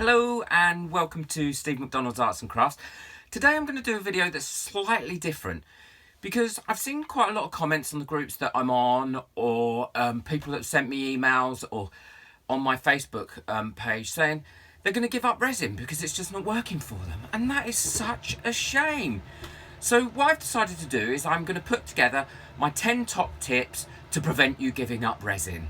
Hello and welcome to Steve McDonald's Arts and Crafts. Today I'm going to do a video that's slightly different because I've seen quite a lot of comments on the groups that I'm on, or people that have sent me emails or on my Facebook page saying they're going to give up resin because it's just not working for them, and that is such a shame. So what I've decided to do is I'm going to put together my 10 top tips to prevent you giving up resin.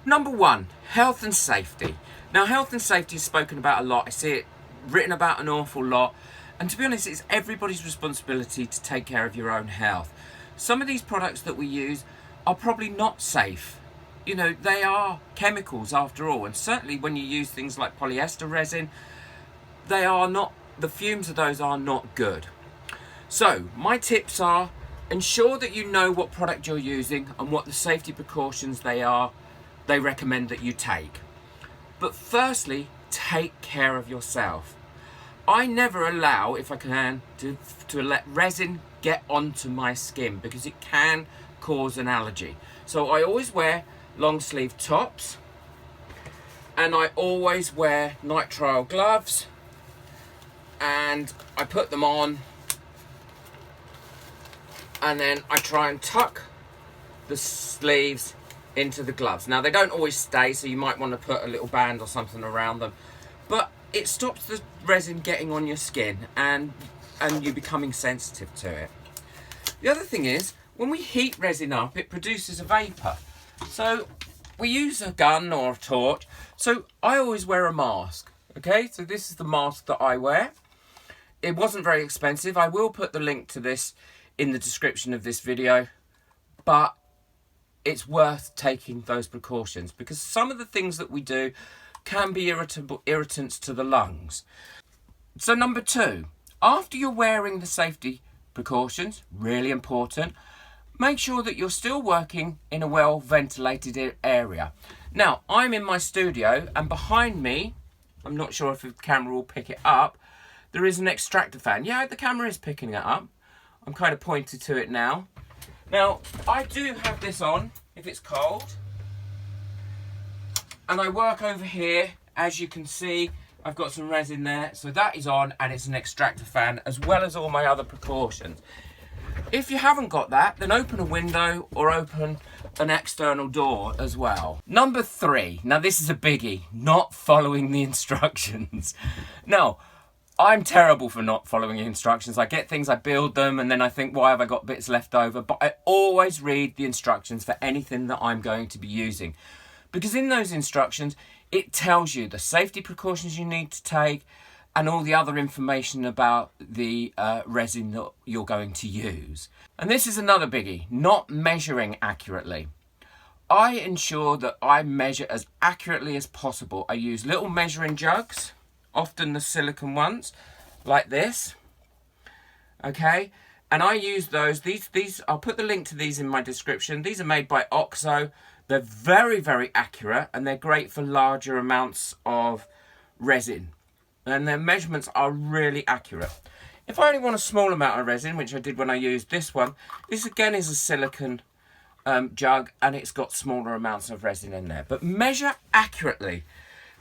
Number 1, health and safety. Now, health and safety is spoken about a lot. I see it written about an awful lot. And to be honest, it's everybody's responsibility to take care of your own health. Some of these products that we use are probably not safe. You know, they are chemicals after all. And certainly when you use things like polyester resin, they are not, the fumes of those are not good. So my tips are: ensure that you know what product you're using and what the safety precautions they recommend that you take. But firstly, take care of yourself. I never allow, if I can, to let resin get onto my skin because it can cause an allergy. So I always wear long sleeve tops, and I always wear nitrile gloves, and I put them on, and then I try and tuck the sleeves into the gloves. Now, they don't always stay, so you might want to put a little band or something around them, but it stops the resin getting on your skin and you becoming sensitive to it. The other thing is, when we heat resin up, it produces a vapor. So we use a gun or a torch. So I always wear a mask. Okay, so this is the mask that I wear. It wasn't very expensive. I will put the link to this in the description of this video, but it's worth taking those precautions because some of the things that we do can be irritants to the lungs. So number 2, after you're wearing the safety precautions, really important, make sure that you're still working in a well ventilated area. Now, I'm in my studio, and behind me, I'm not sure if the camera will pick it up, there is an extractor fan. Yeah, the camera is picking it up. I'm kind of pointed to it now. Now, I do have this on if it's cold, and I work over here. As you can see, I've got some resin there, so that is on, and it's an extractor fan, as well as all my other precautions. If you haven't got that, then open a window or open an external door as well. Number 3, now this is a biggie, not following the instructions. Now, I'm terrible for not following instructions. I get things, I build them, and then I think, why have I got bits left over? But I always read the instructions for anything that I'm going to be using, because in those instructions, it tells you the safety precautions you need to take and all the other information about the resin that you're going to use. And this is another biggie, not measuring accurately. I ensure that I measure as accurately as possible. I use little measuring jugs, often the silicone ones, like this, okay? And I use those, these, I'll put the link to these in my description. These are made by Oxo. They're very, very accurate, and they're great for larger amounts of resin. And their measurements are really accurate. If I only want a small amount of resin, which I did when I used this one, this again is a silicone jug, and it's got smaller amounts of resin in there. But measure accurately,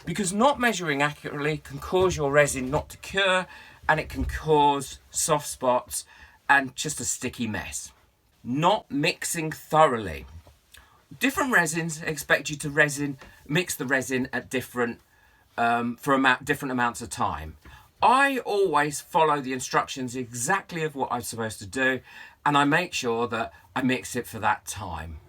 because not measuring accurately can cause your resin not to cure, and it can cause soft spots and just a sticky mess. Not mixing thoroughly. Different resins expect you to mix the resin at different amounts of time. I always follow the instructions exactly of what I'm supposed to do, and I make sure that I mix it for that time.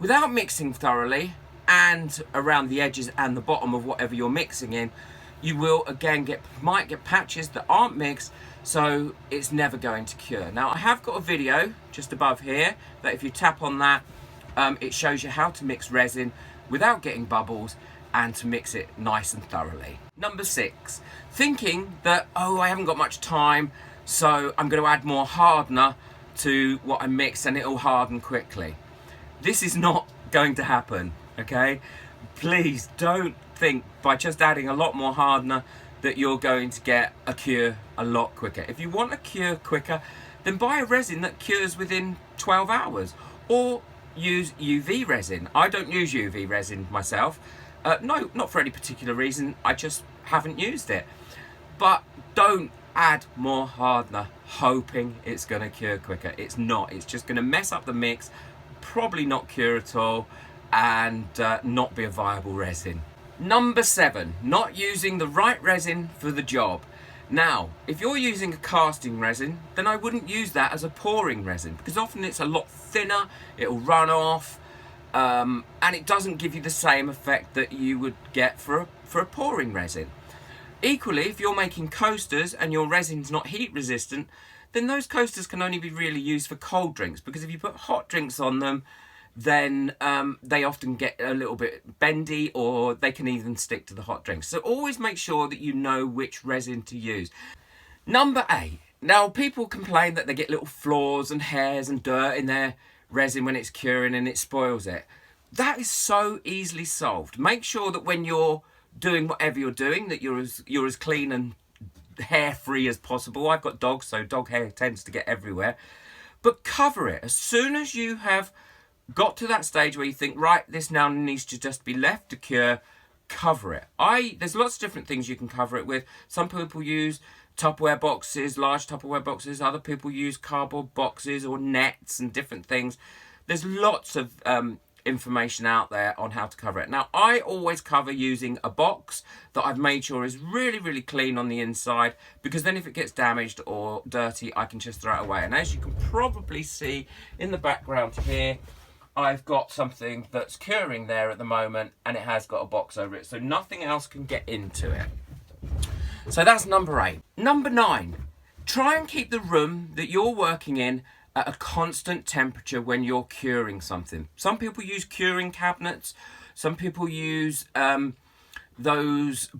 Without mixing thoroughly and around the edges and the bottom of whatever you're mixing in, you will again might get patches that aren't mixed, so it's never going to cure. Now, I have got a video just above here that if you tap on that, it shows you how to mix resin without getting bubbles and to mix it nice and thoroughly. Number 6, thinking that, oh, I haven't got much time, so I'm going to add more hardener to what I mix and it'll harden quickly. This is not going to happen, okay? Please don't think by just adding a lot more hardener that you're going to get a cure a lot quicker. If you want a cure quicker, then buy a resin that cures within 12 hours, or use UV resin. I don't use UV resin myself. No, not for any particular reason. I just haven't used it. But don't add more hardener hoping it's going to cure quicker. It's not. It's just going to mess up the mix, probably not cure at all, and not be a viable resin. Number 7, not using the right resin for the job. Now, if you're using a casting resin, then I wouldn't use that as a pouring resin, because often it's a lot thinner, it'll run off, and it doesn't give you the same effect that you would get for a pouring resin. Equally, if you're making coasters and your resin's not heat resistant, then those coasters can only be really used for cold drinks, because if you put hot drinks on them, then they often get a little bit bendy, or they can even stick to the hot drinks. So always make sure that you know which resin to use. Number 8. Now, people complain that they get little flaws and hairs and dirt in their resin when it's curing and it spoils it. That is so easily solved. Make sure that when you're doing whatever you're doing, that you're as clean and hair free as possible. I've got dogs, so dog hair tends to get everywhere. But cover it. As soon as you have got to that stage where you think, right, this now needs to just be left to cure, cover it. There's lots of different things you can cover it with. Some people use Tupperware boxes, large Tupperware boxes. Other people use cardboard boxes or nets and different things. There's lots of information out there on how to cover it. Now, I always cover using a box that I've made sure is really, really clean on the inside, because then if it gets damaged or dirty, I can just throw it away. And as you can probably see in the background here, I've got something that's curing there at the moment, and it has got a box over it, so nothing else can get into it. So that's number 8. Number 9, try and keep the room that you're working in at a constant temperature when you're curing something. Some people use curing cabinets. Some people use those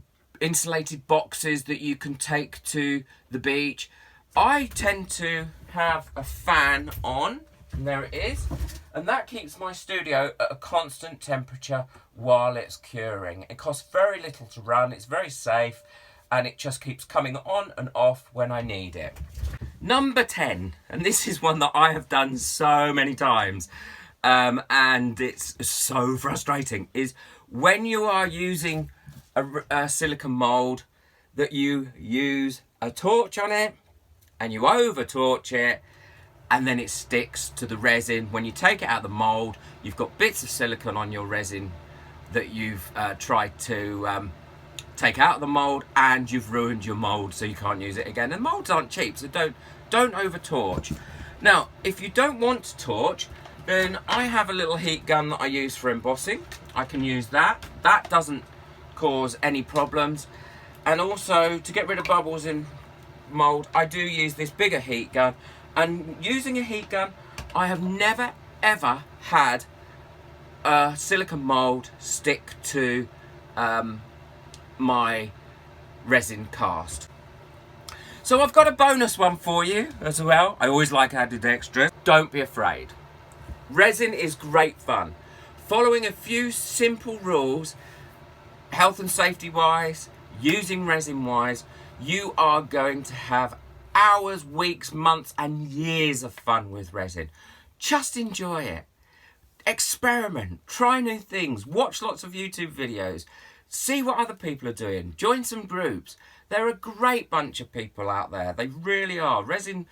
insulated boxes that you can take to the beach. I tend to have a fan on, and there it is, and that keeps my studio at a constant temperature while it's curing. It costs very little to run, it's very safe, and it just keeps coming on and off when I need it. Number 10, and this is one that I have done so many times, and it's so frustrating, is when you are using a silicone mould, that you use a torch on it and you over torch it, and then it sticks to the resin. When you take it out of the mould, you've got bits of silicone on your resin that you've tried to take out of the mould, and you've ruined your mould, so you can't use it again. And moulds aren't cheap, so don't over torch. Now, if you don't want to torch, then I have a little heat gun that I use for embossing. I can use that. That doesn't cause any problems. And also, to get rid of bubbles in mould, I do use this bigger heat gun. And using a heat gun, I have never ever had a silicone mould stick to my resin cast. So I've got a bonus one for you as well. I always like added extras. Don't be afraid. Resin is great fun. Following a few simple rules, health and safety wise, using resin wise, you are going to have hours, weeks, months and years of fun with resin. Just enjoy it. Experiment, try new things, watch lots of YouTube videos, see what other people are doing, join some groups. They're a great bunch of people out there. They really are. Resin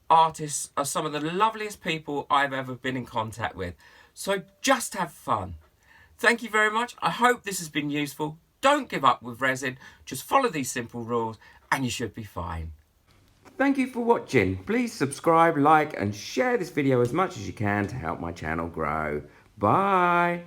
artists are some of the loveliest people I've ever been in contact with. So just have fun. Thank you very much. I hope this has been useful. Don't give up with resin. Just follow these simple rules and you should be fine. Thank you for watching. Please subscribe, like and share this video as much as you can to help my channel grow. Bye.